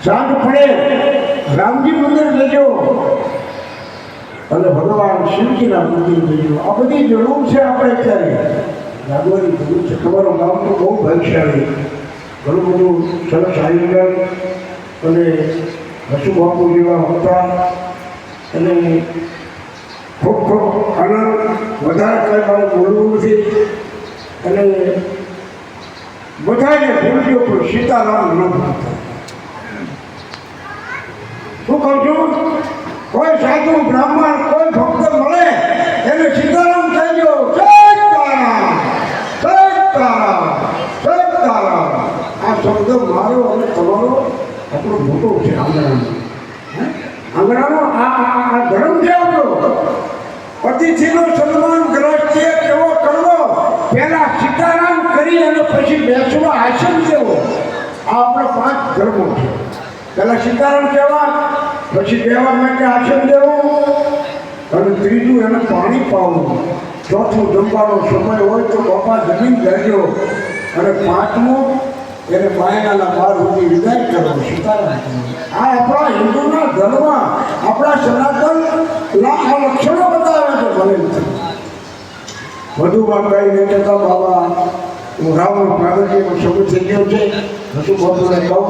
સાંજ પડે રામજી મંદિર જજો અને ભગવાન શિવજીના મંદિર જજો. આ બધી જરૂર છે આપણે અત્યારે જાગવાની જરૂર છે. તમારું ગામ તો બહુ ભાગ્યશાળી, ઘણું બધું સરસ આયોજન અને હસુ બાપુ જેવા હતા અને ખૂબ ખૂબ આનંદ. વધારે કંઈ મારે બોલવું નથી અને બધાને ભૂલજો પણ સીતારામ ન ભૂલતા. શું કહું છું? કોઈ સાધુ બ્રાહ્મણ કોઈ ભક્ત મળે એને સીતારામ કહેજો. સીતારામ સીતારામ સીતારામ. આ શબ્દ મારો અને તમારો આપણો મોટો છે. આંગણાનો આ ધર્મ છે આપણો. અતિથિનો સન્માન ગ્રસ્તીએ કેવો કરવો, પહેલા સીતારામ કરી અને પછી બેસવા આસન દેવો. આ આપણા 5 ધર્મો છે. પહેલા સીતારામ કહેવા, પછી બેવા માટે આસન દેવું અને ત્રીજું એને પાણી પાવું. ચોથું જમવાનો સમય હોય તો બાપા જમીન લેજો અને 5મું એને બાયણાના બહાર સુધી વિદાય કરો. સીતારામ આ આપણા હિન્દુના ધર્મ, આપણા સનાતન આ લક્ષણો બતાવે છે. ભલે વધુમાં કઈ નહીં કહેતા બાબા હું રામ પ્રાગટ્યનો સમય થઈ ગયો છે. હસુ બાપુને કહું